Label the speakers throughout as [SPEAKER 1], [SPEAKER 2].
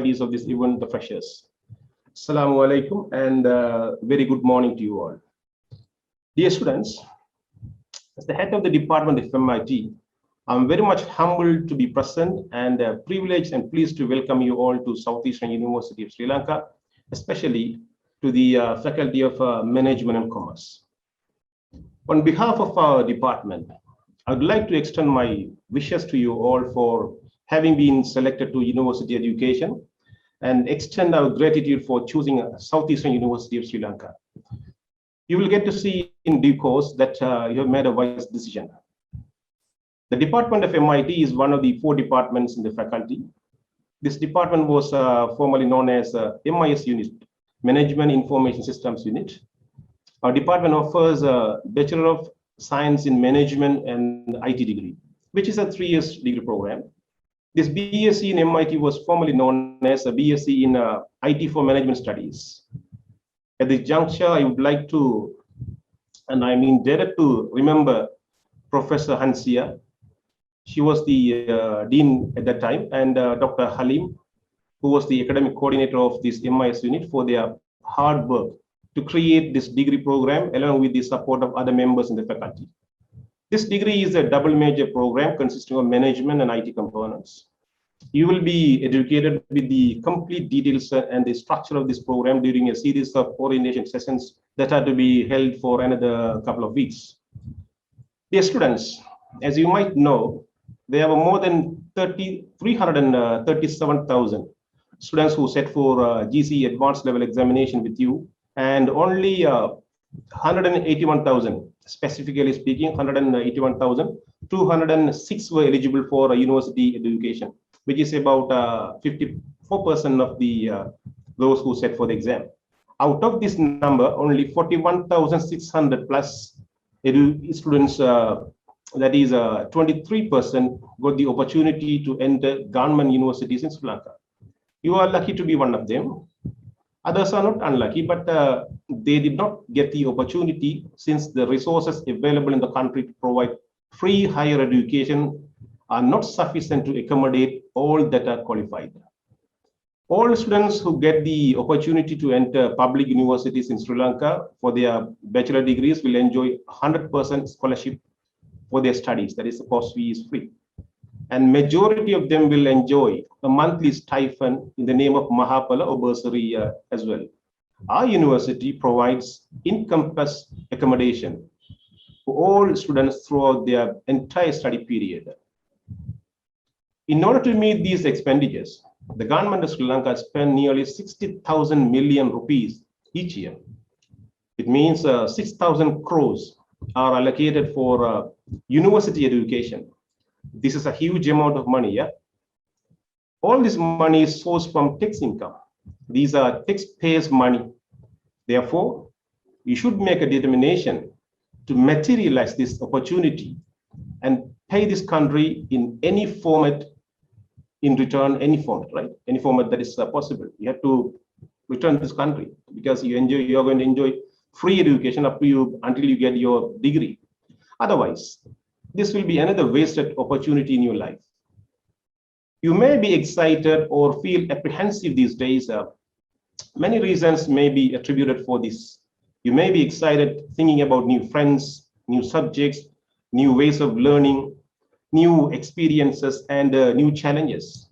[SPEAKER 1] attendees of this event, the freshers. Assalamu alaikum and very good morning to you all. Dear students, as the head of the department of MIT, I'm very much humbled to be present and privileged and pleased to welcome you all to Southeastern University of Sri Lanka, especially to the Faculty of Management and Commerce. On behalf of our department, I would like to extend my wishes to you all for having been selected to university education and extend our gratitude for choosing Southeastern University of Sri Lanka. You will get to see in due course that you have made a wise decision. The Department of MIT is one of the 4 departments in the faculty. This department was formerly known as MIS unit, Management Information Systems unit. Our department offers a Bachelor of Science in Management and IT degree, which is a 3-year degree program. This BSc in MIT was formerly known as a BSc in IT for Management Studies. At this juncture, I would like to, and I'm indebted to remember Professor Hansia. She was the dean at that time, and Dr. Halim, who was the academic coordinator of this MIS unit, for their hard work to create this degree program along with the support of other members in the faculty. This degree is a double major program consisting of management and IT components. You will be educated with the complete details and the structure of this program during a series of orientation sessions that are to be held for another couple of weeks. Dear students, as you might know, there were more than 337,000 students who set for GCE advanced level examination with you, and only 181,000, specifically speaking, 181,206 were eligible for university education, which is about 54% of the those who set for the exam. Out of this number, only 41,600 plus students, that is 23%, got the opportunity to enter government universities in Sri Lanka. You are lucky to be one of them. Others are not unlucky, but they did not get the opportunity since the resources available in the country to provide free higher education are not sufficient to accommodate all that are qualified. All students who get the opportunity to enter public universities in Sri Lanka for their bachelor degrees will enjoy 100% scholarship for their studies. That is, the course fee is free. And majority of them will enjoy a monthly stipend in the name of Mahapala or bursary as well. Our university provides income plus accommodation for all students throughout their entire study period. In order to meet these expenditures, the government of Sri Lanka spends nearly 60,000 million rupees each year. It means 6,000 crores are allocated for university education. This is a huge amount of money, yeah? All this money is sourced from tax income. These are taxpayers' money. Therefore, you should make a determination to materialize this opportunity and pay this country in any format, in return, any format, right? Any format that is possible. You have to return this country because you're going to enjoy free education up to you until you get your degree. Otherwise, this will be another wasted opportunity in your life. You may be excited or feel apprehensive these days. Many reasons may be attributed for this. You may be excited thinking about new friends, new subjects, new ways of learning, new experiences, and new challenges.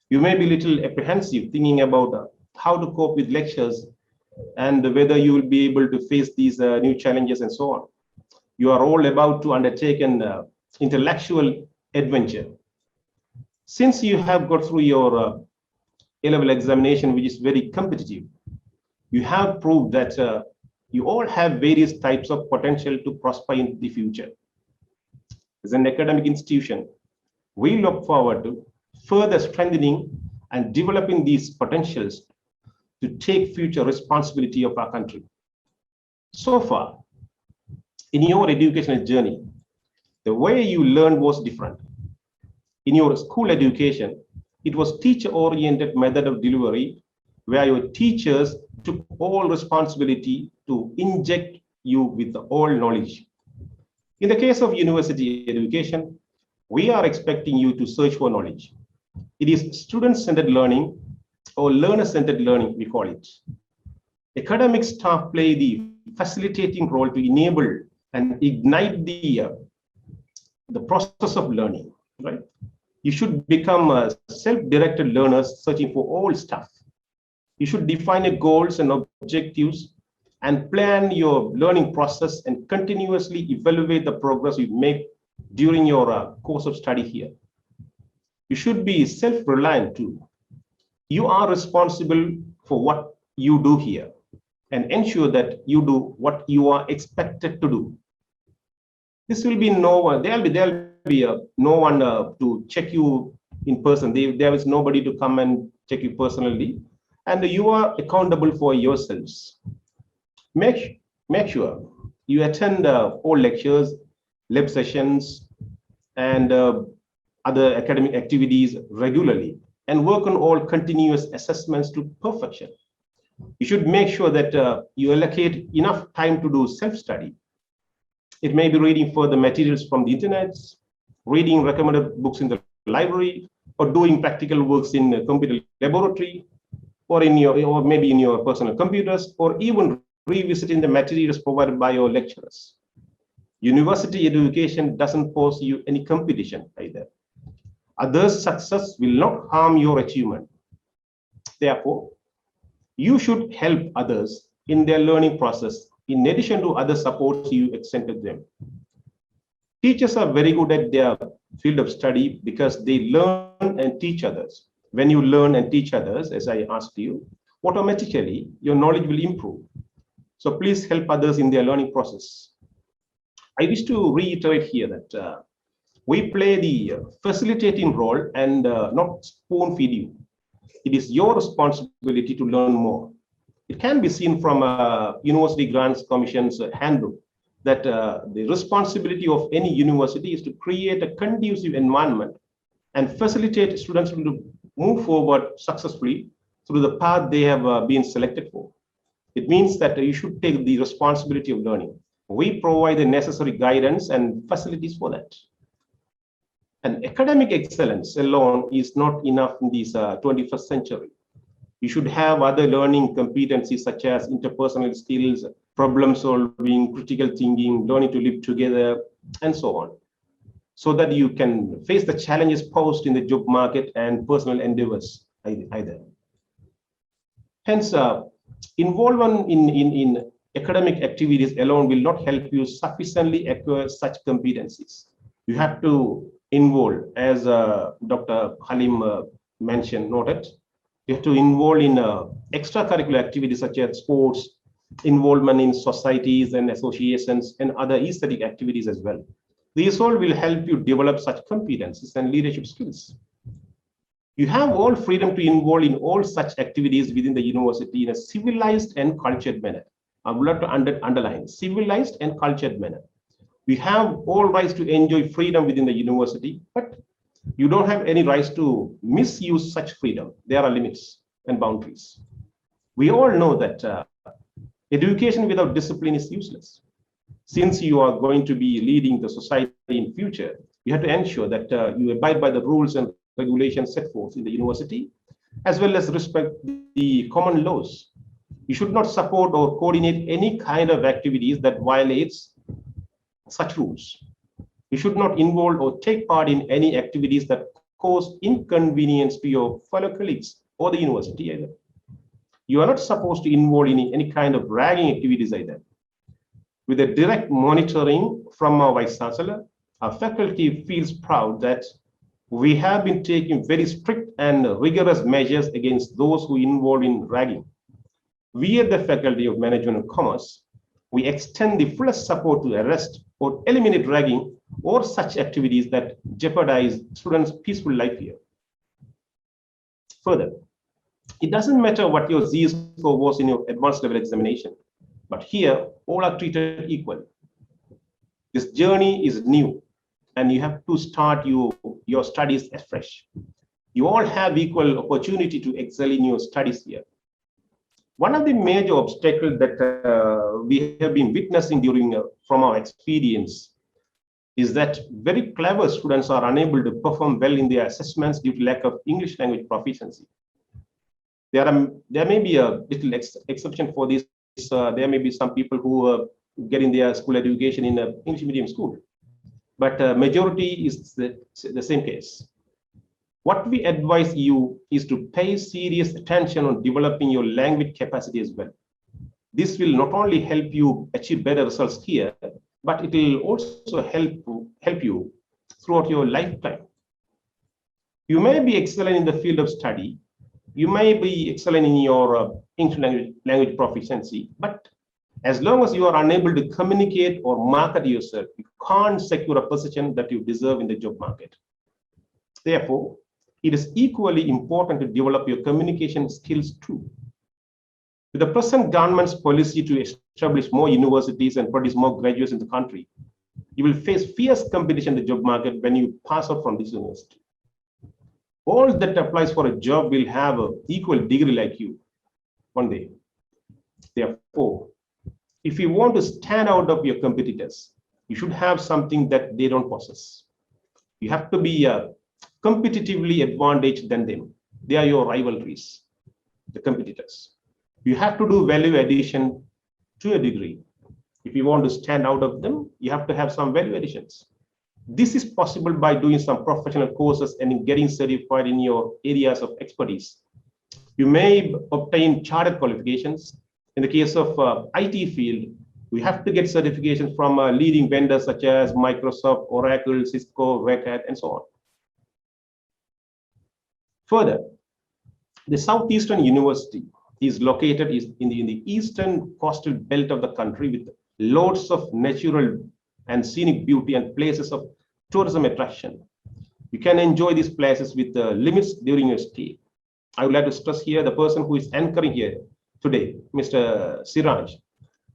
[SPEAKER 1] You may be a little apprehensive thinking about how to cope with lectures and whether you will be able to face these new challenges and so on. You are all about to undertake an intellectual adventure. Since you have got through your A-level examination, which is very competitive, you have proved that you all have various types of potential to prosper in the future. As an academic institution, we look forward to further strengthening and developing these potentials to take future responsibility of our country. So far, in your educational journey, the way you learned was different. In your school education, it was teacher-oriented method of delivery where your teachers took all responsibility to inject you with all knowledge. In the case of university education, we are expecting you to search for knowledge. It is student-centered learning or learner-centered learning, we call it. Academic staff play the facilitating role to enable and ignite the process of learning, right? You should become a self-directed learners searching for all stuff. You should define your goals and objectives and plan your learning process and continuously evaluate the progress you make during your course of study here. You should be self-reliant too. You are responsible for what you do here and ensure that you do what you are expected to do. This will be no one, there'll be no one to check you in person. There is nobody to come and check you personally, and you are accountable for yourselves. Make sure you attend all lectures, lab sessions, and other academic activities regularly, and work on all continuous assessments to perfection. You should make sure that you allocate enough time to do self-study. It may be reading further materials from the internet, reading recommended books in the library, or doing practical works in a computer laboratory, or maybe in your personal computers, or even revisiting the materials provided by your lecturers. University education doesn't pose you any competition either. Others' success will not harm your achievement. Therefore, you should help others in their learning process in addition to other supports you extend to them. Teachers are very good at their field of study because they learn and teach others. When you learn and teach others, as I asked you, automatically your knowledge will improve. So please help others in their learning process. I wish to reiterate here that we play the facilitating role and not spoon feed you. It is your responsibility to learn more. It can be seen from University Grants Commission's handbook that the responsibility of any university is to create a conducive environment and facilitate students to move forward successfully through the path they have been selected for. It means that you should take the responsibility of learning. We provide the necessary guidance and facilities for that. And academic excellence alone is not enough in this 21st century. You should have other learning competencies such as interpersonal skills, problem solving, critical thinking, learning to live together, and so on, so that you can face the challenges posed in the job market and personal endeavors either. Hence, involvement in academic activities alone will not help you sufficiently acquire such competencies. You have to involve, as Dr. Halim noted, you have to involve in extracurricular activities such as sports, involvement in societies and associations, and other aesthetic activities as well. These all will help you develop such competencies and leadership skills. You have all freedom to involve in all such activities within the university in a civilized and cultured manner. I would like to underline civilized and cultured manner. We have all rights to enjoy freedom within the university, but you don't have any rights to misuse such freedom. There are limits and boundaries. We all know that education without discipline is useless. Since you are going to be leading the society in future, you have to ensure that you abide by the rules and regulations set forth in the university, as well as respect the common laws. You should not support or coordinate any kind of activities that violates such rules. You should not involve or take part in any activities that cause inconvenience to your fellow colleagues or the university either. You are not supposed to involve in any kind of ragging activities either. With a direct monitoring from our Vice Chancellor, our faculty feels proud that we have been taking very strict and rigorous measures against those who involve in ragging. We at the Faculty of Management and Commerce, we extend the fullest support to arrest or eliminate ragging or such activities that jeopardize students' peaceful life here. Further, it doesn't matter what your Z score was in your advanced level examination, but here all are treated equal. This journey is new and you have to start your studies afresh. You all have equal opportunity to excel in your studies here. One of the major obstacles that we have been witnessing from our experience is that very clever students are unable to perform well in their assessments due to lack of English language proficiency. There may be a little exception for this. There may be some people who getting their school education in a English medium school, but majority is the same case. What we advise you is to pay serious attention on developing your language capacity as well. This will not only help you achieve better results here, but it will also help you throughout your lifetime. You may be excellent in the field of study. You may be excellent in your English language proficiency, but as long as you are unable to communicate or market yourself, you can't secure a position that you deserve in the job market. Therefore, it is equally important to develop your communication skills too. With the present government's policy to establish more universities and produce more graduates in the country, you will face fierce competition in the job market when you pass out from this university. All that applies for a job will have an equal degree like you one day. Therefore, if you want to stand out of your competitors, you should have something that they don't possess. You have to be competitively advantaged than them. They are your rivalries, the competitors. You have to do value addition to a degree. If you want to stand out of them, you have to have some value additions. This is possible by doing some professional courses and getting certified in your areas of expertise. You may obtain chartered qualifications. In the case of IT field, we have to get certifications from leading vendors such as Microsoft, Oracle, Cisco, Red Hat, and so on. Further, the Southeastern University is located in the eastern coastal belt of the country with loads of natural and scenic beauty and places of tourism attraction. You can enjoy these places with limits during your stay. I would like to stress here the person who is anchoring here today, Mr. Siraj.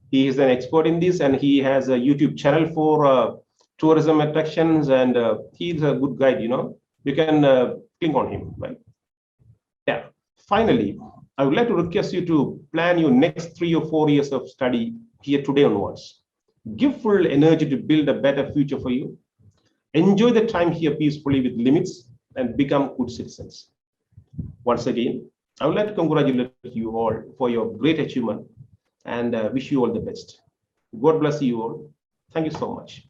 [SPEAKER 1] He is an expert in this and he has a YouTube channel for tourism attractions, and he's a good guide, you know. You can click on him, right? Yeah. Finally, I would like to request you to plan your next 3 or 4 years of study here today onwards. Give full energy to build a better future for you. Enjoy the time here peacefully with limits and become good citizens. Once again, I would like to congratulate you all for your great achievement and wish you all the best. God bless you all. Thank you so much.